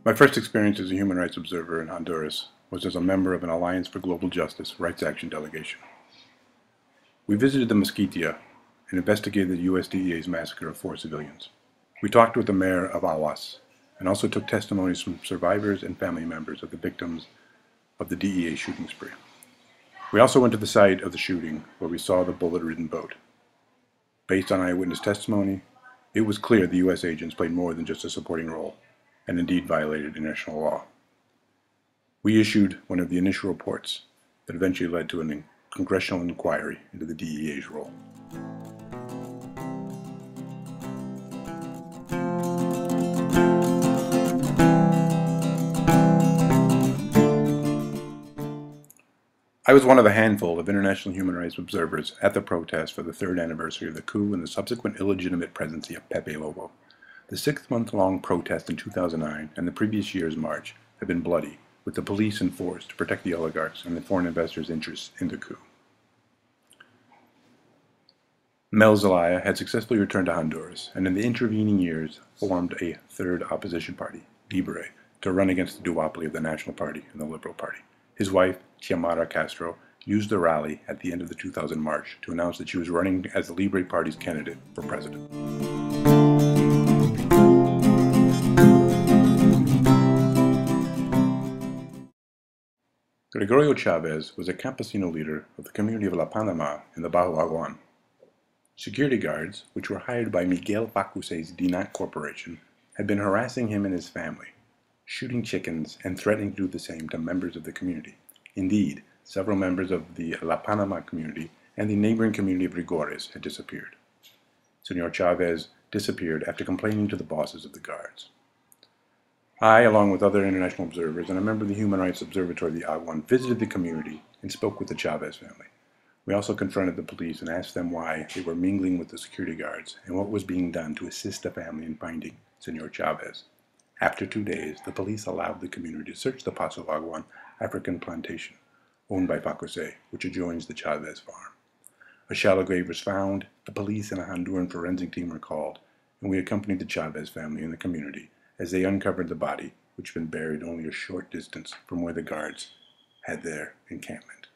My first experience as a human rights observer in Honduras was as a member of an Alliance for Global Justice Rights Action delegation. We visited the Mesquitia and investigated the USDEA's massacre of 4 civilians. We talked with the mayor of Awas and also took testimonies from survivors and family members of the victims of the DEA shooting spree. We also went to the site of the shooting where we saw the bullet-ridden boat. Based on eyewitness testimony, it was clear the U.S. agents played more than just a supporting role and indeed violated international law. We issued one of the initial reports that eventually led to a congressional inquiry into the DEA's role. I was one of a handful of international human rights observers at the protest for the 3rd anniversary of the coup and the subsequent illegitimate presidency of Pepe Lobo. The 6-month-long protest in 2009 and the previous year's march have been bloody, with the police enforced to protect the oligarchs and the foreign investors' interests in the coup. Mel Zelaya had successfully returned to Honduras and in the intervening years formed a 3rd opposition party, Libre, to run against the duopoly of the National Party and the Liberal Party. His wife, Xiomara Castro, used the rally at the end of the 2000 march to announce that she was running as the Libre Party's candidate for president. Gregorio Chavez was a campesino leader of the community of La Panama in the Bajo Aguan. Security guards, which were hired by Miguel Facuse's Dinant Corporation, had been harassing him and his family, shooting chickens and threatening to do the same to members of the community. Indeed, several members of the La Panama community and the neighboring community of Rigores had disappeared. Senor Chavez disappeared after complaining to the bosses of the guards. I, along with other international observers and a member of the Human Rights Observatory of the Aguan, visited the community and spoke with the Chavez family. We also confronted the police and asked them why they were mingling with the security guards and what was being done to assist the family in finding Senor Chavez. After 2 days, the police allowed the community to search the Paso Aguan African plantation, owned by Facuse, which adjoins the Chavez farm. A shallow grave was found, the police and a Honduran forensic team were called, and we accompanied the Chavez family and the community as they uncovered the body, which had been buried only a short distance from where the guards had their encampment.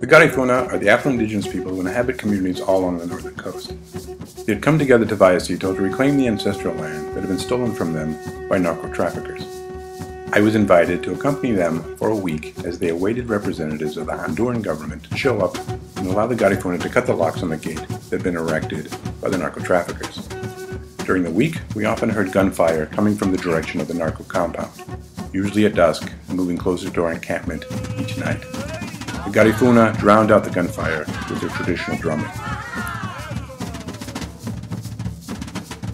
The Garifuna are the Afro-Indigenous people who inhabit communities all along the northern coast. They had come together to Vallecito to reclaim the ancestral land that had been stolen from them by narco-traffickers. I was invited to accompany them for a week as they awaited representatives of the Honduran government to show up and allow the Garifuna to cut the locks on the gate that had been erected by the narco-traffickers. During the week, we often heard gunfire coming from the direction of the narco compound, usually at dusk and moving closer to our encampment each night. The Garifuna drowned out the gunfire with their traditional drumming.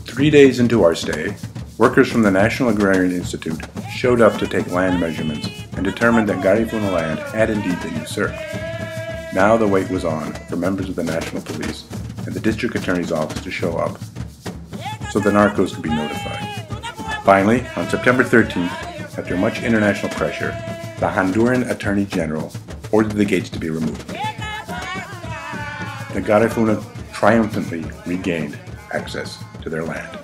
3 days into our stay, workers from the National Agrarian Institute showed up to take land measurements and determined that Garifuna land had indeed been usurped. Now the wait was on for members of the National Police and the District Attorney's Office to show up so the narcos could be notified. Finally, on September 13th, after much international pressure, the Honduran Attorney General ordered the gates to be removed. The Garifuna triumphantly regained access to their land.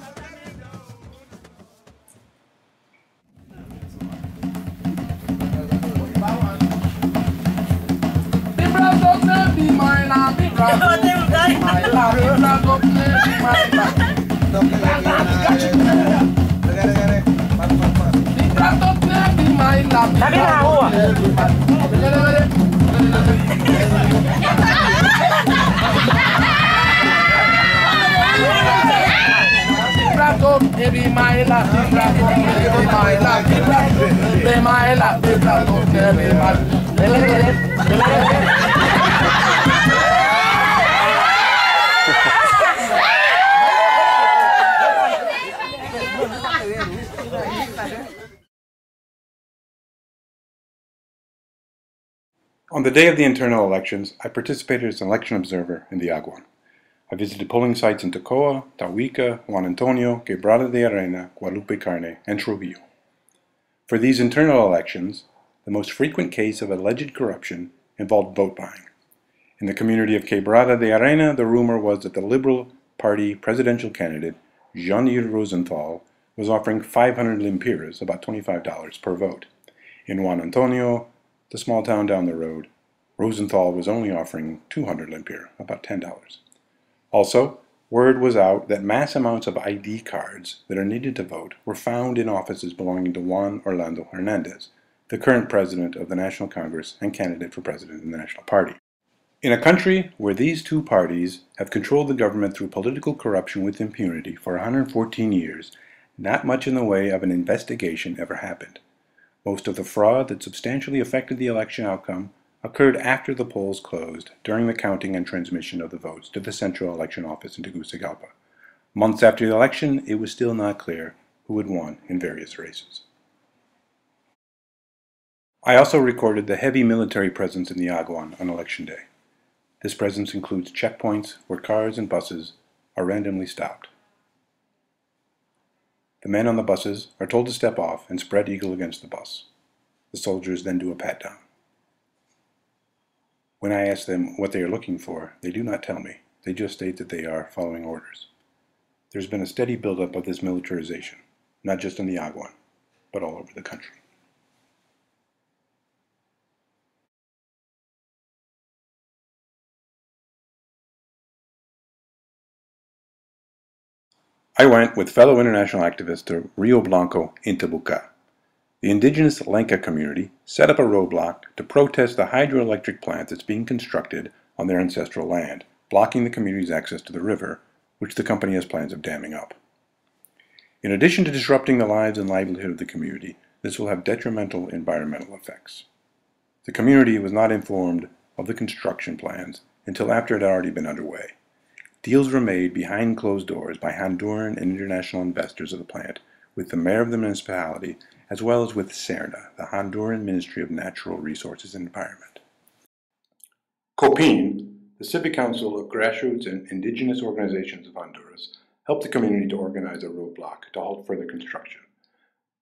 On the day of the internal elections, I participated as an election observer in the Aguan. I visited polling sites in Tocoa, Tahuica, Juan Antonio, Quebrada de Arena, Guadalupe Carne, and Trujillo. For these internal elections, the most frequent case of alleged corruption involved vote buying. In the community of Quebrada de Arena, the rumor was that the Liberal Party presidential candidate, Jean-Yves Rosenthal, was offering 500 lempiras, about $25 per vote. In Juan Antonio, the small town down the road, Rosenthal was only offering 200 lempira, about $10. Also, word was out that mass amounts of ID cards that are needed to vote were found in offices belonging to Juan Orlando Hernandez, the current president of the National Congress and candidate for president in the National Party. In a country where these two parties have controlled the government through political corruption with impunity for 114 years, not much in the way of an investigation ever happened. Most of the fraud that substantially affected the election outcome occurred after the polls closed during the counting and transmission of the votes to the Central Election Office in Tegucigalpa. Months after the election, it was still not clear who had won in various races. I also recorded the heavy military presence in the Aguan on Election Day. This presence includes checkpoints where cars and buses are randomly stopped. The men on the buses are told to step off and spread eagle against the bus. The soldiers then do a pat-down. When I ask them what they are looking for, they do not tell me. They just state that they are following orders. There's been a steady buildup of this militarization, not just in the Aguan, but all over the country. I went with fellow international activists to Rio Blanco in Tabuca. The indigenous Lenca community set up a roadblock to protest the hydroelectric plant that's being constructed on their ancestral land, blocking the community's access to the river, which the company has plans of damming up. In addition to disrupting the lives and livelihood of the community, this will have detrimental environmental effects. The community was not informed of the construction plans until after it had already been underway. Deals were made behind closed doors by Honduran and international investors of the plant, with the mayor of the municipality, as well as with CERNA, the Honduran Ministry of Natural Resources and Environment. COPIN, the Civic Council of Grassroots and Indigenous Organizations of Honduras, helped the community to organize a roadblock to halt further construction.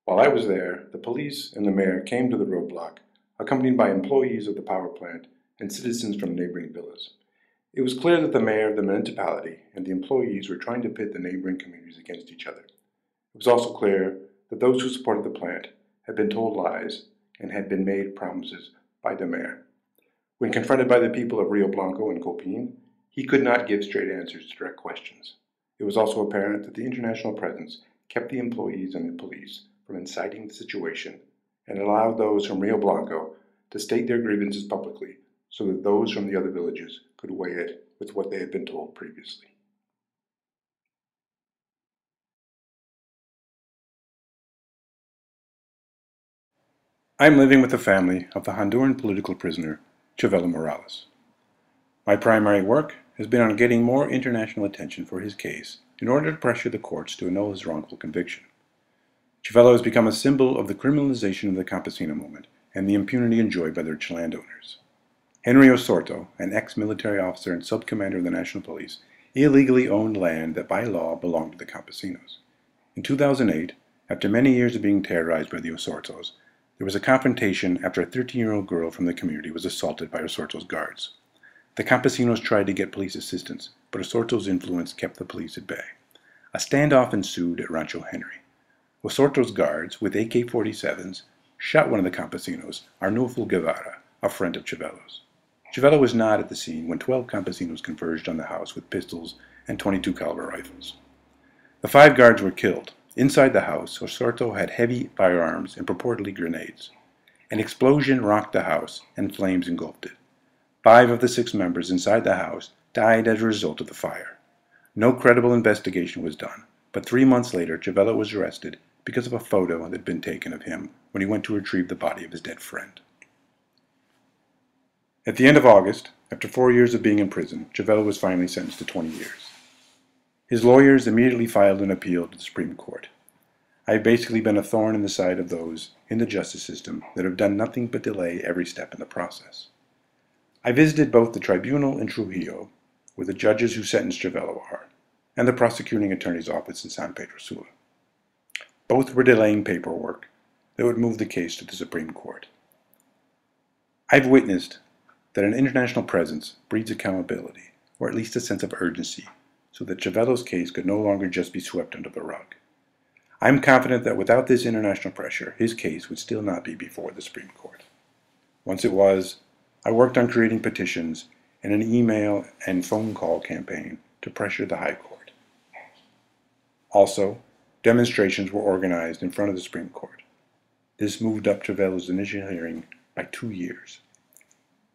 While I was there, the police and the mayor came to the roadblock, accompanied by employees of the power plant and citizens from neighboring villas. It was clear that the mayor of the municipality and the employees were trying to pit the neighboring communities against each other. It was also clear that those who supported the plant had been told lies and had been made promises by the mayor. When confronted by the people of Rio Blanco and Copin, he could not give straight answers to direct questions. It was also apparent that the international presence kept the employees and the police from inciting the situation and allowed those from Rio Blanco to state their grievances publicly so that those from the other villages could weigh it with what they had been told previously. I am living with the family of the Honduran political prisoner, Chavela Morales. My primary work has been on getting more international attention for his case in order to pressure the courts to annul his wrongful conviction. Chavela has become a symbol of the criminalization of the Campesino movement and the impunity enjoyed by their landowners. Henry Osorto, an ex-military officer and sub-commander of the National Police, illegally owned land that by law belonged to the Campesinos. In 2008, after many years of being terrorized by the Osortos, there was a confrontation after a 13-year-old girl from the community was assaulted by Osorto's guards. The Campesinos tried to get police assistance, but Osorto's influence kept the police at bay. A standoff ensued at Rancho Henry. Osorto's guards, with AK-47s, shot one of the Campesinos, Arnulfo Guevara, a friend of Chavela's. Chavela was not at the scene when 12 Campesinos converged on the house with pistols and 22 caliber rifles. The 5 guards were killed. Inside the house, Osorto had heavy firearms and purportedly grenades. An explosion rocked the house and flames engulfed it. 5 of the 6 members inside the house died as a result of the fire. No credible investigation was done, but 3 months later, Chavela was arrested because of a photo that had been taken of him when he went to retrieve the body of his dead friend. At the end of August, after 4 years of being in prison, Chavela was finally sentenced to 20 years. His lawyers immediately filed an appeal to the Supreme Court. I have basically been a thorn in the side of those in the justice system that have done nothing but delay every step in the process. I visited both the tribunal in Trujillo, where the judges who sentenced Chavello are, and the prosecuting attorney's office in San Pedro Sula. Both were delaying paperwork that would move the case to the Supreme Court. I've witnessed that an international presence breeds accountability, or at least a sense of urgency, so that Chavello's case could no longer just be swept under the rug. I'm confident that without this international pressure, his case would still not be before the Supreme Court. Once it was, I worked on creating petitions and an email and phone call campaign to pressure the High Court. Also, demonstrations were organized in front of the Supreme Court. This moved up Chavello's initial hearing by 2 years.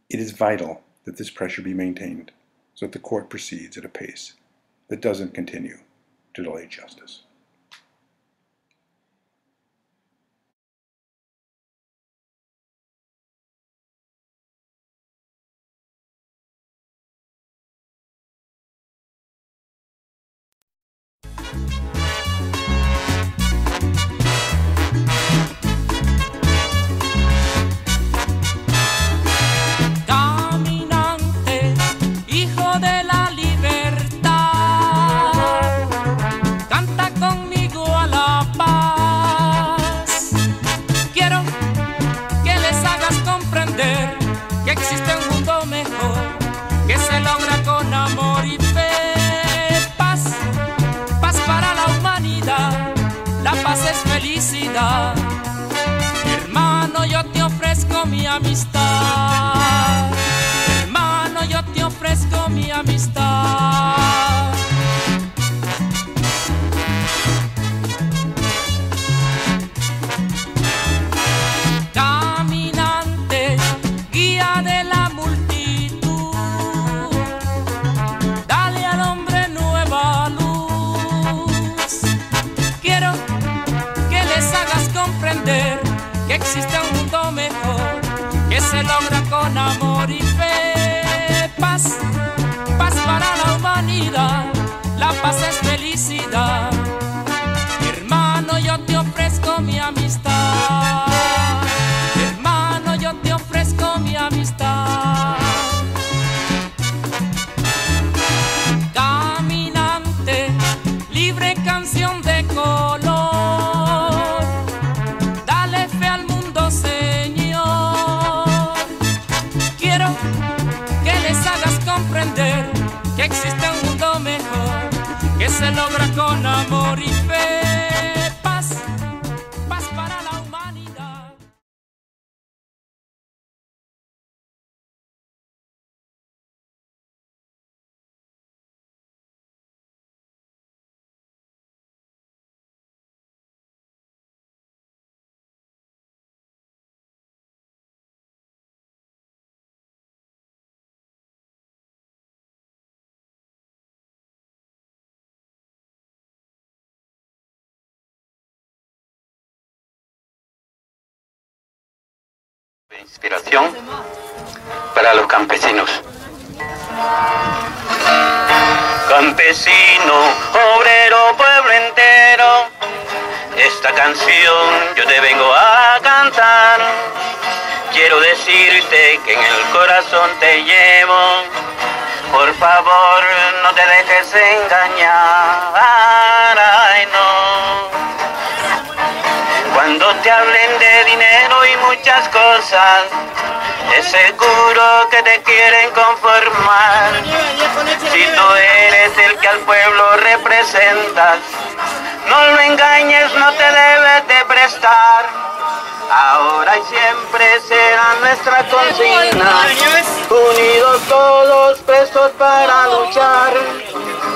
It is vital that this pressure be maintained so that the court proceeds at a pace that doesn't continue to delay justice. Hermano, yo te ofrezco mi amistad. Hermano, yo te ofrezco mi amistad. Caminante, guía de la multitud, dale al hombre nueva luz. Quiero hagas comprender que existe un mundo mejor, que se logra con amor y fe. Paz, paz para la humanidad, la paz es felicidad. Hermano, yo te ofrezco mi amistad. Hermano, yo te ofrezco mi amistad. Caminante, libre canción de color, que existe un mundo mejor, que se logra con amor y fe. Paz, paz para la humanidad. Inspiración para los campesinos. Campesino, obrero, pueblo entero, esta canción yo te vengo a cantar. Quiero decirte que en el corazón te llevo, por favor no te dejes engañar. Ay, no. Cuando te hablen de dinero y muchas cosas, es seguro que te quieren conformar. Si tú eres el que al pueblo representas, no lo engañes, no te debes de prestar. Ahora y siempre será nuestra consigna, unidos todos prestos para luchar,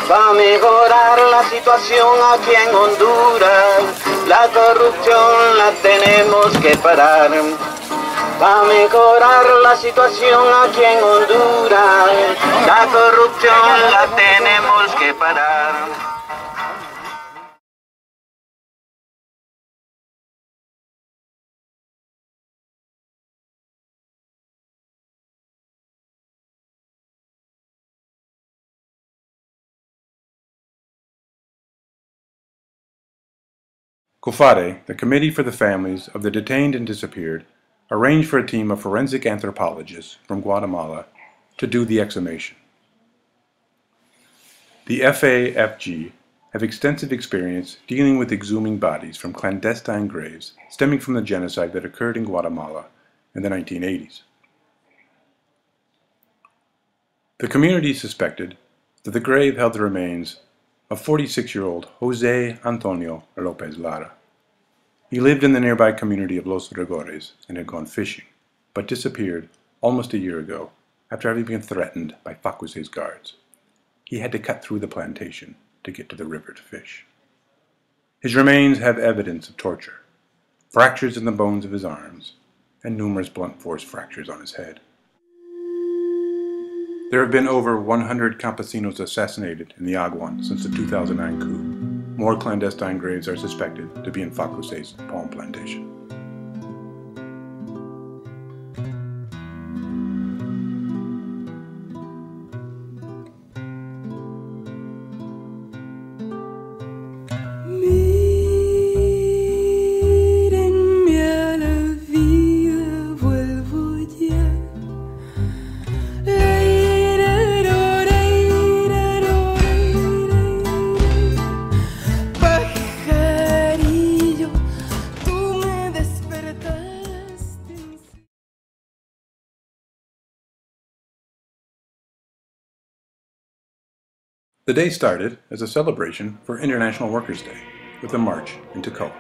para mejorar la situación aquí en Honduras. La corrupción la tenemos que parar, para mejorar la situación aquí en Honduras. La corrupción la tenemos que parar. COFADE, the Committee for the Families of the Detained and Disappeared, arranged for a team of forensic anthropologists from Guatemala to do the exhumation. The FAFG have extensive experience dealing with exhuming bodies from clandestine graves stemming from the genocide that occurred in Guatemala in the 1980s. The community suspected that the grave held the remains of 46-year-old Jose Antonio Lopez Lara. He lived in the nearby community of Los Rigores and had gone fishing, but disappeared almost a year ago after having been threatened by Facuse's guards. He had to cut through the plantation to get to the river to fish. His remains have evidence of torture, fractures in the bones of his arms, and numerous blunt force fractures on his head. There have been over 100 campesinos assassinated in the Aguan since the 2009 coup. More clandestine graves are suspected to be in Facuse's palm plantation. The day started as a celebration for International Workers' Day with a march into COA.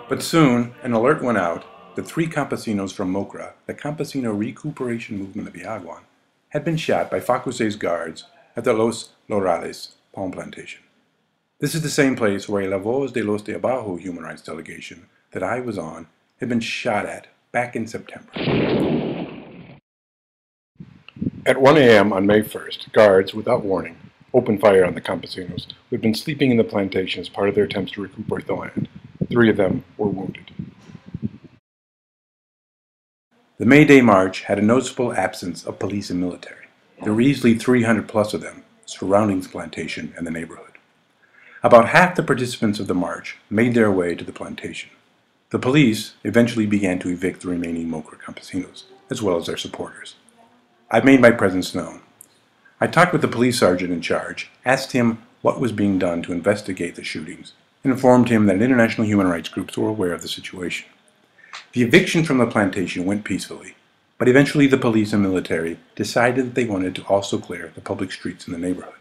But soon, an alert went out that 3 campesinos from Mocra, the Campesino Recuperation Movement of the Aguan, had been shot by Facuse's guards at the Los Laurales palm plantation. This is the same place where a La Voz de los de Abajo human rights delegation that I was on had been shot at back in September. At 1 a.m. on May 1st, guards, without warning, opened fire on the campesinos who had been sleeping in the plantation as part of their attempts to recuperate the land. 3 of them were wounded. The May Day march had a noticeable absence of police and military. There were easily 300 plus of them surrounding the plantation and the neighborhood. About half the participants of the march made their way to the plantation. The police eventually began to evict the remaining Mocra campesinos, as well as their supporters. I made my presence known. I talked with the police sergeant in charge, asked him what was being done to investigate the shootings, and informed him that international human rights groups were aware of the situation. The eviction from the plantation went peacefully, but eventually the police and military decided that they wanted to also clear the public streets in the neighborhood.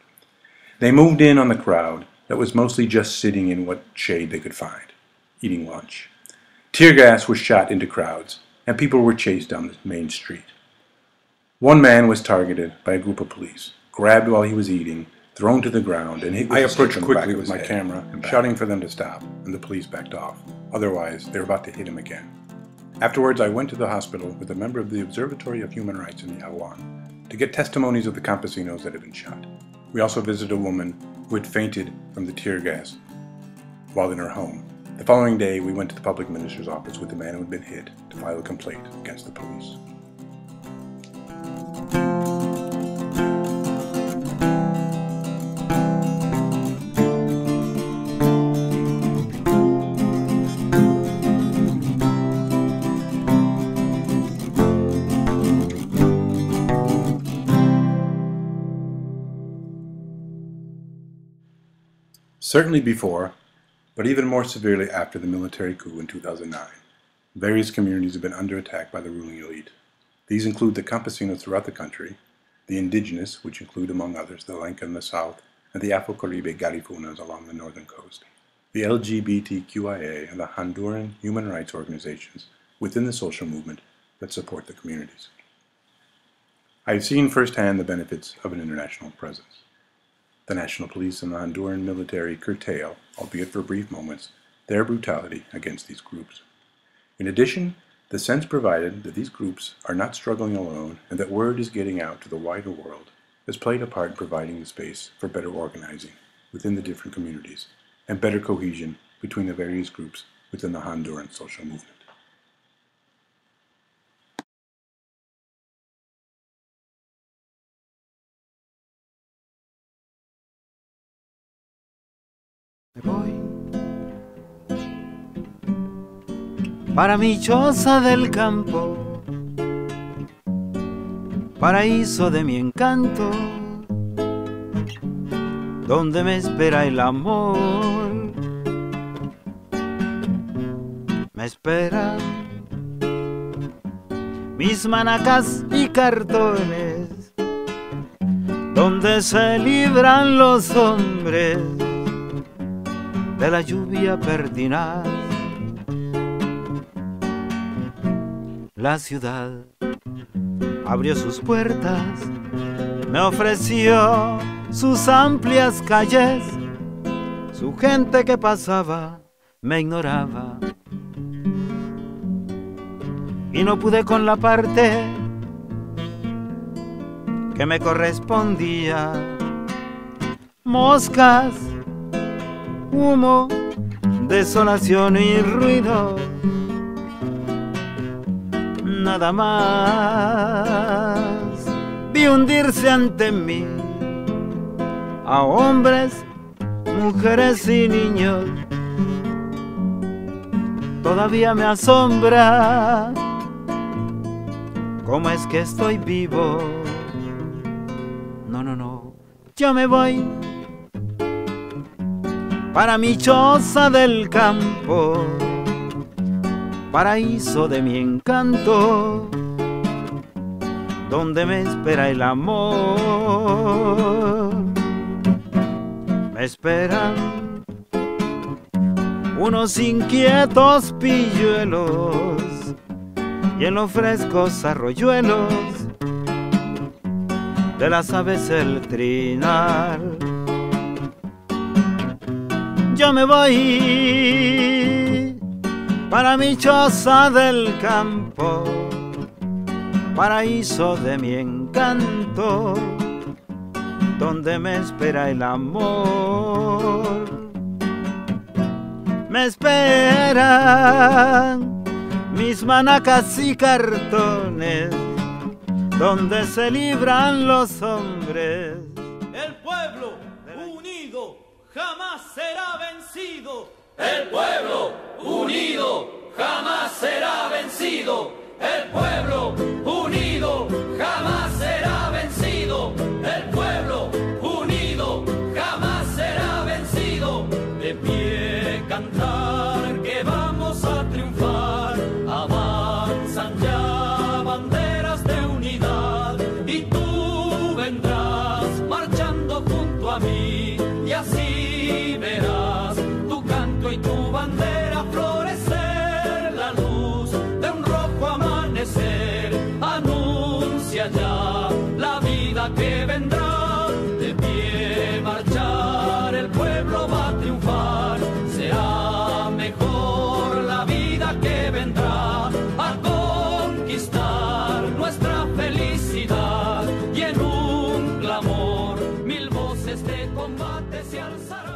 They moved in on the crowd that was mostly just sitting in what shade they could find, eating lunch. Tear gas was shot into crowds, and people were chased down the main street. One man was targeted by a group of police, grabbed while he was eating, thrown to the ground, and hit with a stick in the back with my camera, shouting for them to stop, and the police backed off. Otherwise, they were about to hit him again. Afterwards, I went to the hospital with a member of the Observatory of Human Rights in the Aguan to get testimonies of the campesinos that had been shot. We also visited a woman who had fainted from the tear gas while in her home. The following day, we went to the public minister's office with the man who had been hit to file a complaint against the police. Certainly before, but even more severely after the military coup in 2009, various communities have been under attack by the ruling elite. These include the Campesinos throughout the country, the indigenous, which include among others the Lenca in the south, and the Afro-Caribe Garífunas along the northern coast, the LGBTQIA, and the Honduran human rights organizations within the social movement that support the communities. I have seen firsthand the benefits of an international presence. The National Police and the Honduran Military curtail, albeit for brief moments, their brutality against these groups. In addition, the sense provided that these groups are not struggling alone and that word is getting out to the wider world has played a part in providing the space for better organizing within the different communities and better cohesion between the various groups within the Honduran social movement. para mi choza del campo, paraíso de mi encanto, donde me espera el amor. Me esperan mis manacas y cartones, donde se libran los hombres de la lluvia pertinaz. La ciudad abrió sus puertas, me ofreció sus amplias calles, su gente que pasaba me ignoraba y no pude con la parte que me correspondía. Moscas, humo, desolación y ruido, nada más. Vi hundirse ante mí a hombres, mujeres y niños. Todavía me asombra cómo es que estoy vivo. No, no, no, yo me voy para mi choza del campo, paraíso de mi encanto, donde me espera el amor. Me esperan unos inquietos pilluelos y en los frescos arroyuelos de las aves el trinar. Yo me voy para mi choza del campo, paraíso de mi encanto, donde me espera el amor. Me esperan mis manacas y cartones, donde se libran los hombres. El pueblo unido jamás será vencido. El pueblo unido jamás será vencido. El pueblo unido jamás será vencido. El pueblo unido jamás será vencido. De pie cantar que vamos a triunfar. Avanzan ya banderas de unidad y tú vendrás marchando junto a mí y así verás tu canto y tu bandera florecer. La luz de un rojo amanecer anuncia ya la vida que vendrá. De pie marchar el pueblo va a triunfar. Será mejor la vida que vendrá a conquistar nuestra felicidad y en un clamor mil voces de combate se alzarán.